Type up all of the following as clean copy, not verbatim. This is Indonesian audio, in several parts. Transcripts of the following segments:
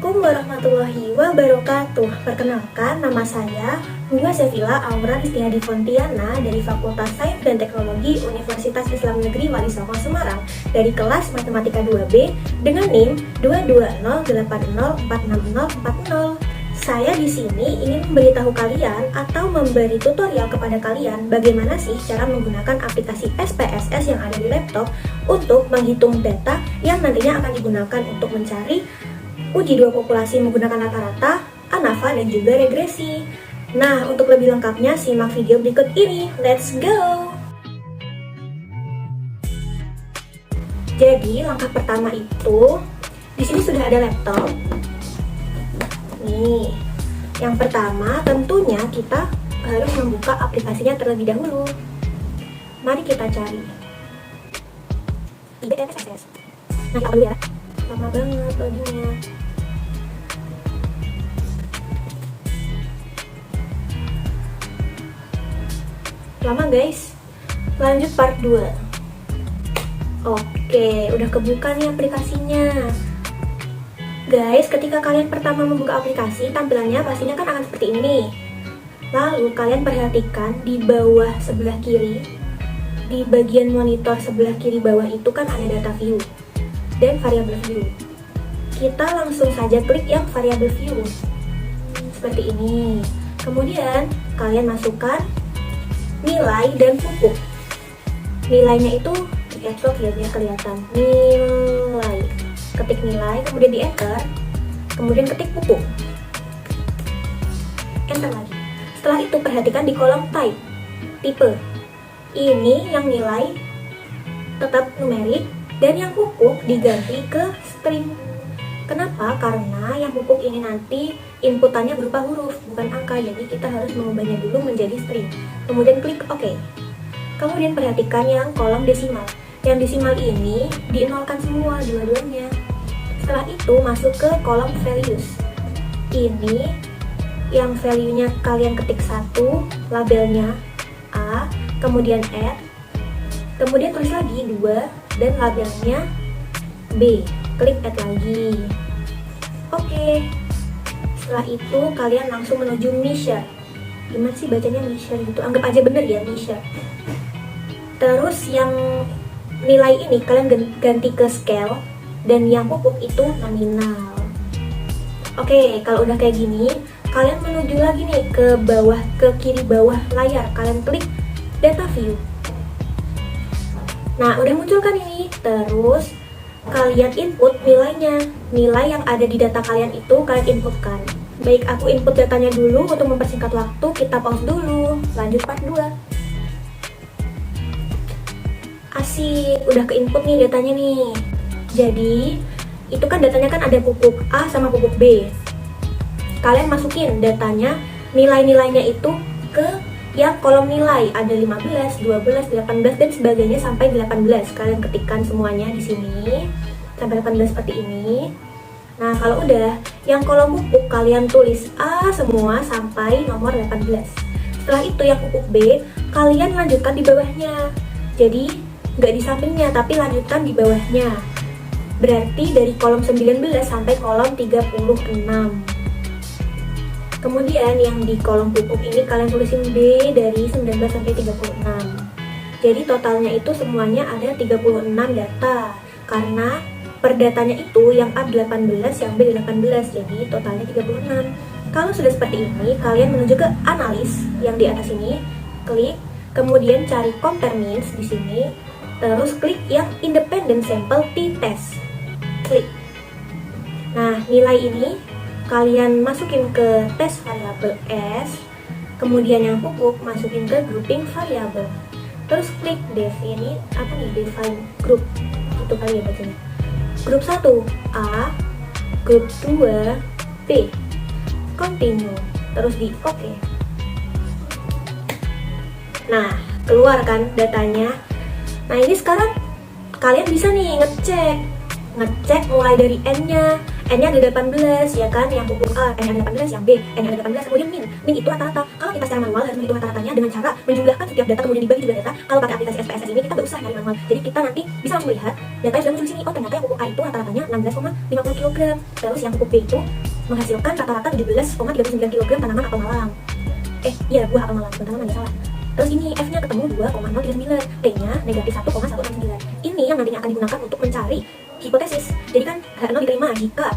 Assalamualaikum warahmatullahi wabarakatuh. Perkenalkan, nama saya Bunga Sevilla Aura Ristiadi Fontiana dari Fakultas Sains dan Teknologi Universitas Islam Negeri Wali Songo Semarang dari kelas Matematika 2B dengan NIM 22080460040. Saya di sini ingin memberitahu kalian atau memberi tutorial kepada kalian bagaimana sih cara menggunakan aplikasi SPSS yang ada di laptop untuk menghitung data yang nantinya akan digunakan untuk mencari uji dua populasi menggunakan rata-rata, ANAVA, dan juga regresi. Nah, untuk lebih lengkapnya simak video berikut ini. Let's go! Jadi, langkah pertama itu di sini sudah ada laptop. Nih, yang pertama tentunya kita harus membuka aplikasinya terlebih dahulu. Mari kita cari SPSS. Nah, kita dulu ya. Lama banget loadingnya. Lama guys. Lanjut part 2. Oke, udah kebuka nih aplikasinya. Guys, ketika kalian pertama membuka aplikasi, tampilannya pastinya kan akan seperti ini. Lalu kalian perhatikan di bawah sebelah kiri, di bagian monitor sebelah kiri bawah itu kan ada data view dan variable view. Kita langsung saja klik yang variable view seperti ini. Kemudian kalian masukkan nilai dan pupuk. Nilainya itu di caps lock ya, biar kelihatan. Nilai. Ketik nilai, kemudian di enter, kemudian ketik pupuk. Enter lagi. Setelah itu perhatikan di kolom type, tipe. Ini yang nilai tetap numerik dan yang pupuk diganti ke string. Kenapa? Karena yang pupuk ini nanti inputannya berupa huruf, bukan angka. Jadi kita harus mengubahnya dulu menjadi string. Kemudian klik OK. Kemudian perhatikan yang kolom desimal. Yang desimal ini di-nolkan semua dua-duanya. Setelah itu masuk ke kolom values. Ini yang value-nya kalian ketik 1, labelnya A, kemudian add, kemudian tulis lagi 2, dan labelnya B. Klik add lagi. Oke. Setelah itu kalian langsung menuju measure. Gimana sih bacanya measure gitu? Anggap aja bener ya, measure. Terus yang nilai ini kalian ganti ke scale dan yang pupuk itu nominal. Oke, kalau udah kayak gini, kalian menuju lagi nih ke bawah, ke kiri bawah layar. Kalian klik data view. Nah, udah muncul kan ini. Terus kalian input nilainya. Nilai yang ada di data kalian itu kalian inputkan. Baik, aku input datanya dulu untuk mempersingkat waktu. Kita pause dulu. Lanjut part 2. Asik, udah ke input nih datanya nih. Jadi, itu kan datanya kan ada pupuk A sama pupuk B. Kalian masukin datanya, nilai-nilainya itu ke yang kolom nilai. Ada 15, 12, 18 dan sebagainya sampai 18. Kalian ketikkan semuanya di sini sampai 18 seperti ini. Nah, kalau udah, yang kolom pupuk kalian tulis A semua sampai nomor 18. Setelah itu yang pupuk B kalian lanjutkan di bawahnya. Jadi nggak di sampingnya, tapi lanjutkan di bawahnya. Berarti dari kolom 19 sampai kolom 36. Kemudian yang di kolom pupuk ini kalian tulisin B dari 19 sampai 36. Jadi totalnya itu semuanya ada 36 data. Karena per datanya itu yang A 18, yang B 18. Jadi totalnya 36. Kalau sudah seperti ini, kalian menuju ke analis yang di atas ini. Klik, kemudian cari compare means di sini. Terus klik yang independent sample t-test. Klik. Nah, nilai ini kalian masukin ke test variable S. Kemudian yang pupuk masukin ke grouping variable. Terus klik define group. Itu kali ya bacanya. Grup 1 A, grup 2 B. Continue. Terus di OK. Nah, keluar kan datanya. Nah, ini sekarang kalian bisa nih ngecek mulai dari N-nya. N-nya ada 18 ya kan, yang pupuk A, N-nya ada 18, yang B, N-nya ada 18, kemudian min. Min itu rata-rata. Kalau kita secara manual harus menghitung rata-ratanya dengan cara menjumlahkan setiap data kemudian dibagi jumlah data. Kalau pakai aplikasi SPSS ini kita nggak usah nyari manual. Jadi kita nanti bisa langsung melihat data yang sudah muncul di sini. Oh ternyata yang pupuk A itu rata-ratanya 16,50 kg. Terus yang pupuk B itu menghasilkan rata-rata 17,39 kg tanaman apel malang. Iya buah apel malang, bukan tanaman, salah. Terus ini F-nya ketemu 2,039, T-nya negatif 1,169. Ini yang nantinya akan digunakan untuk mencari hipotesis. Jadi kan H0 diterima jika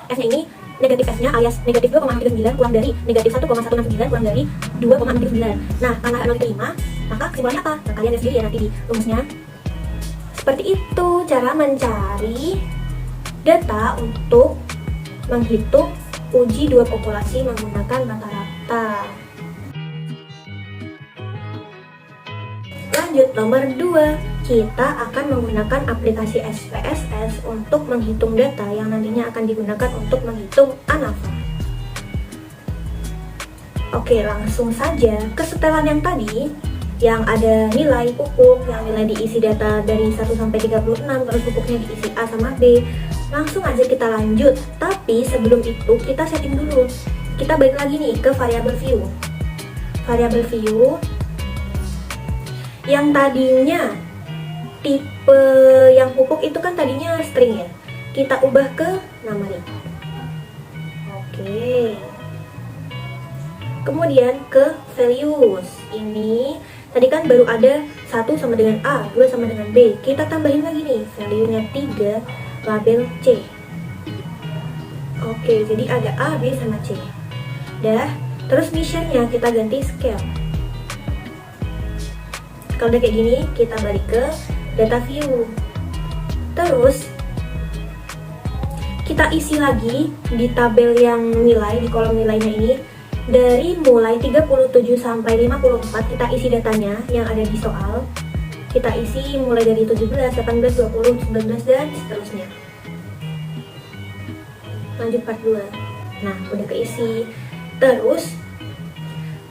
F-nya ini negatif F-nya alias negatif 2,039 kurang dari negatif 1,169 kurang dari 2,039. Nah, karena H0 diterima, maka kesimpulannya apa? Nah, kalian lihat sendiri ya nanti di rumusnya. Seperti itu cara mencari data untuk menghitung uji dua populasi menggunakan rata-rata. Lanjut nomor 2. Kita akan menggunakan aplikasi SPSS untuk menghitung data yang nantinya akan digunakan untuk menghitung ANAFA. Oke, langsung saja ke setelan yang tadi yang ada nilai pupuk, yang nilai diisi data dari 1 sampai 36, terus pupuknya diisi A sama B. Langsung aja kita lanjut. Tapi sebelum itu kita setting dulu. Kita balik lagi nih ke variabel view. Variabel view yang tadinya tipe yang pupuk itu kan tadinya string ya, kita ubah ke numeric. Oke, kemudian ke values. Ini tadi kan baru ada 1 sama dengan A, 2 sama dengan B. Kita tambahin lagi nih value-nya 3, label C. Oke, jadi ada A, B sama C. Dah, terus measure-nya kita ganti scale. Kalau udah kayak gini, kita balik ke data view. Terus kita isi lagi di tabel yang nilai, di kolom nilainya ini. Dari mulai 37 sampai 54 kita isi datanya yang ada di soal. Kita isi mulai dari 17, 18, 20, 19 dan seterusnya. Lanjut part 2. Nah, udah keisi. Terus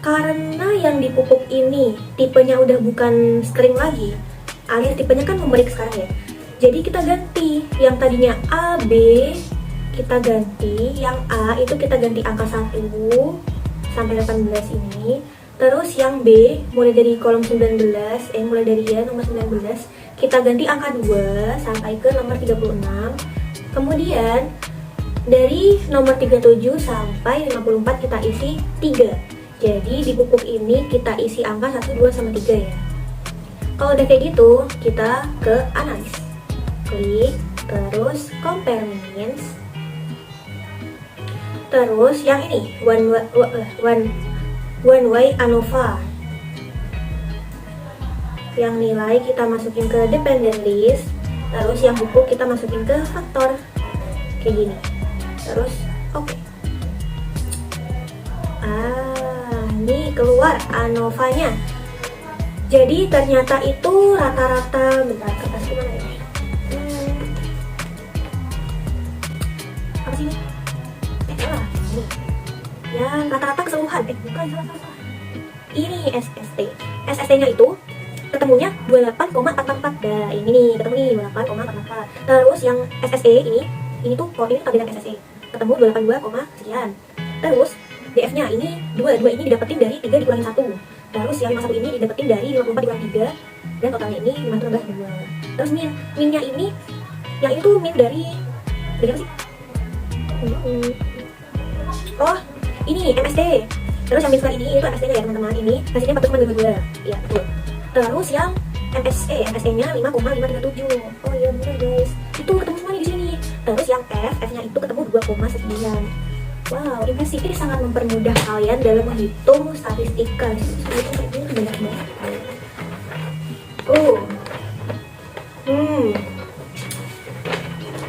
karena yang di pupuk ini tipenya udah bukan string lagi, alias tipenya kan numerik sekarang ya. Jadi kita ganti yang tadinya A, B, kita ganti yang A itu kita ganti angka 1 sampai 18 ini. Terus yang B mulai dari kolom 19, mulai dari ya nomor 19, kita ganti angka 2 sampai ke nomor 36. Kemudian dari nomor 37 sampai 54 kita isi 3. Jadi di pupuk ini kita isi angka 1, 2, sama 3 ya. Kalau udah kayak gitu, kita ke analis. Klik, terus compare means. Terus yang ini, one way ANOVA. Yang nilai kita masukin ke dependent list. Terus yang pupuk kita masukin ke faktor. Kayak gini. Terus oke. Ini keluar ANOVA-nya. Jadi ternyata itu rata-rata, bentar kertas gimana ya? Apa sih ini? Ini. Ya, rata-rata keseluruhan. Bukan, salah. Ini SST-nya itu ketemunya 28,44. Nah, ini nih, ketemu nih 28,44. Terus yang SSE ini tuh, kalau ini tabelan SSE, ketemu 82, sekian. Terus DF-nya ini 2 ini didapetin dari 3 dikurangi 1. Terus yang 51 ini didapetin dari 54 dikurangi 3. Dan totalnya ini 5 tambah 2. Terus minnya ini, yang itu min dari apa sih? Oh, ini MSD. Terus yang min square ini itu MSD-nya ya teman-teman. Ini hasilnya 4,22. Iya, betul. Terus yang MSE-nya 5,537. Oh iya benar guys. Itu ketemu semua nih di sini. Terus yang F-nya itu ketemu 2,9. Wow, impresif. Ini sangat mempermudah kalian dalam menghitung statistika. Ini banyak banget.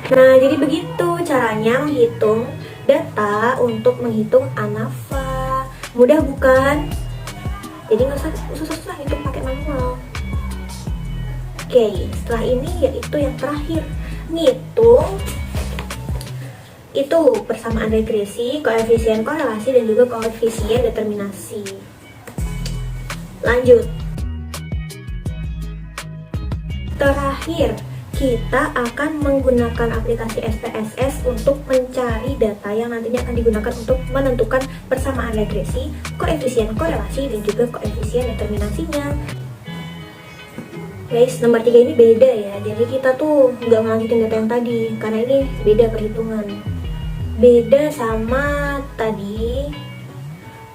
Nah, jadi begitu caranya menghitung data untuk menghitung ANAFA. Mudah bukan? Jadi nggak usah susah-susah hitung pakai manual. Oke, setelah ini yaitu yang terakhir, ngitung itu persamaan regresi, koefisien korelasi, dan juga koefisien determinasi. Lanjut. Terakhir, kita akan menggunakan aplikasi SPSS untuk mencari data yang nantinya akan digunakan untuk menentukan persamaan regresi, koefisien korelasi, dan juga koefisien determinasinya. Guys, nomor 3 ini beda ya, jadi kita tuh nggak ngelanjutin data yang tadi, karena ini beda perhitungan. Beda sama tadi,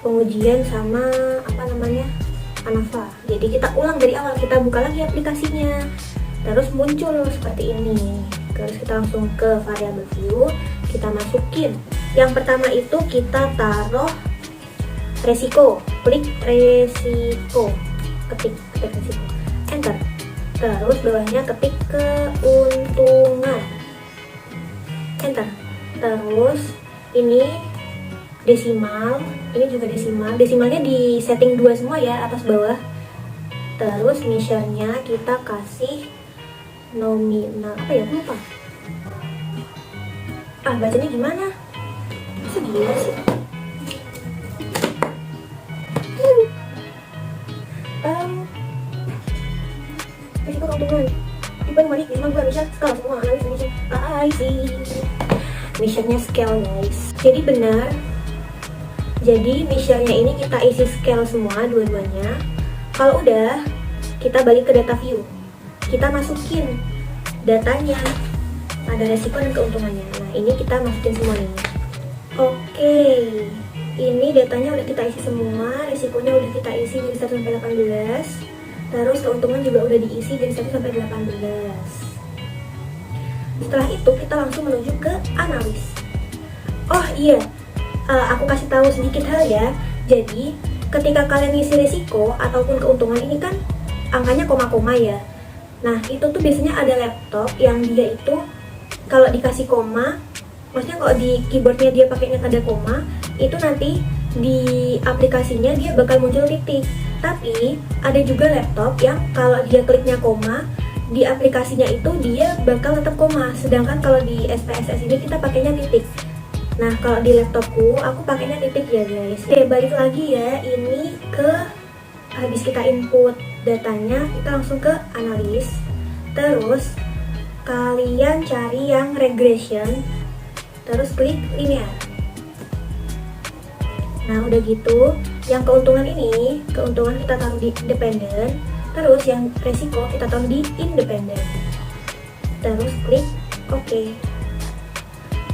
pengujian sama ANAFA. Jadi kita ulang dari awal, kita buka lagi aplikasinya. Terus muncul seperti ini. Terus kita langsung ke variable view, kita masukin. Yang pertama itu kita taruh resiko, klik resiko, ketik resiko, enter. Terus bawahnya ketik keuntungan, enter. Terus ini desimal, ini juga desimal. Desimalnya di setting 2 semua ya, atas bawah. Terus measure-nya kita kasih nominal, apa ya, lupa. Bacanya gimana? Masa gila sih? Risiko keuntungan tipe numerik, desimal gue bisa skala semua, analis measure. I see. Measure-nya scale guys. Jadi benar. Jadi measure-nya ini kita isi scale semua dua-duanya. Kalau udah, kita balik ke data view. Kita masukin datanya, ada resiko dan keuntungannya. Nah, ini kita masukin semua nih. Oke, ini datanya udah kita isi semua, resikonya udah kita isi dari 1 sampai 18. Terus keuntungan juga udah diisi dari 1 sampai 18. Setelah itu kita langsung menuju ke analis. Oh iya, aku kasih tahu sedikit hal ya. Jadi ketika kalian ngisi risiko ataupun keuntungan ini kan angkanya koma-koma ya. Nah itu tuh biasanya ada laptop yang dia itu kalau dikasih koma, maksudnya kalau di keyboardnya dia pakainya tanda koma, itu nanti di aplikasinya dia bakal muncul titik. Tapi ada juga laptop yang kalau dia kliknya koma, di aplikasinya itu dia bakal tetap koma. Sedangkan kalau di SPSS ini kita pakainya titik. Nah kalau di laptopku aku pakainya titik ya guys. Oke, balik lagi ya, ini ke habis kita input datanya, kita langsung ke analis. Terus kalian cari yang regression, terus klik linear. Nah udah gitu, yang keuntungan ini, keuntungan kita taruh di independen. Terus yang resiko kita taruh di independen. Terus klik OK.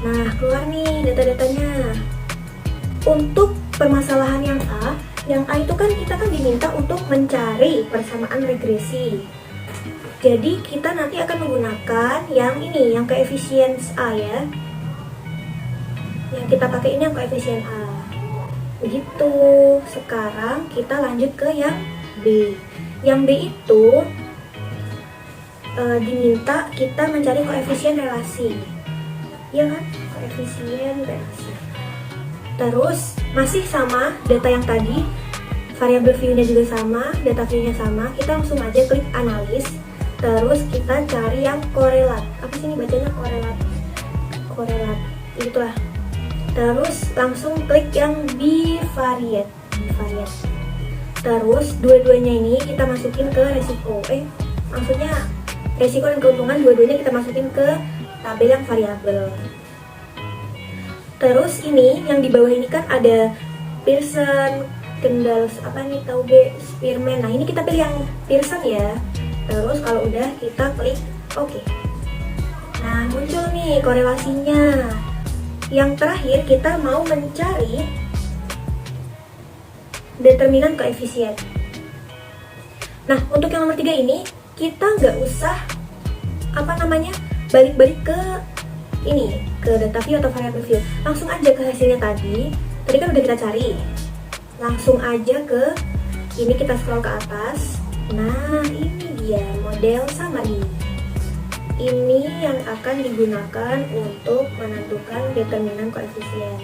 Nah keluar nih data-datanya. Untuk permasalahan yang A itu kan kita kan diminta untuk mencari persamaan regresi. Jadi kita nanti akan menggunakan yang ini, yang koefisien A ya. Yang kita pakai ini yang koefisien A. Begitu. Sekarang kita lanjut ke yang B. Yang B itu diminta kita mencari koefisien relasi. Ya kan? Koefisien relasi. Terus masih sama data yang tadi, variabel view-nya juga sama, data view-nya sama. Kita langsung aja klik analis. Terus kita cari yang korelat. Apa sih ini bacanya korelat? Korelat. Itulah. Terus langsung klik yang bivariate. Terus dua-duanya ini kita masukin ke resiko. Maksudnya resiko dan keuntungan dua-duanya kita masukin ke tabel yang variabel. Terus ini yang di bawah ini kan ada Pearson, Kendall, apa nih, tahu Spearman. Nah ini kita pilih yang Pearson ya. Terus kalau udah kita klik OK. Nah muncul nih korelasinya. Yang terakhir kita mau mencari determinan koefisien. Nah untuk yang nomor 3 ini kita nggak usah balik-balik ke ini, ke data view atau variable view. Langsung aja ke hasilnya tadi kan udah kita cari. Langsung aja ke ini, kita scroll ke atas. Nah ini dia model summary. Ini yang akan digunakan untuk menentukan determinan koefisien.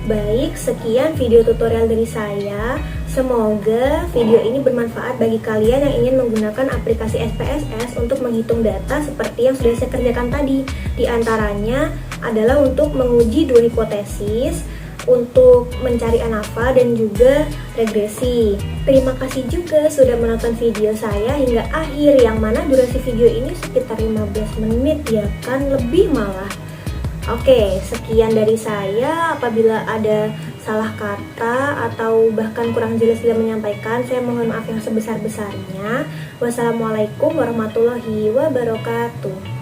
Baik, sekian video tutorial dari saya. Semoga video ini bermanfaat bagi kalian yang ingin menggunakan aplikasi SPSS untuk menghitung data seperti yang sudah saya kerjakan tadi. Di antaranya adalah untuk menguji dua hipotesis, untuk mencari ANAFA dan juga regresi. Terima kasih juga sudah menonton video saya hingga akhir, yang mana durasi video ini sekitar 15 menit ya kan, lebih malah. Oke, sekian dari saya. Apabila ada salah kata atau bahkan kurang jelas dalam menyampaikan, saya mohon maaf yang sebesar-besarnya. Wassalamualaikum warahmatullahi wabarakatuh.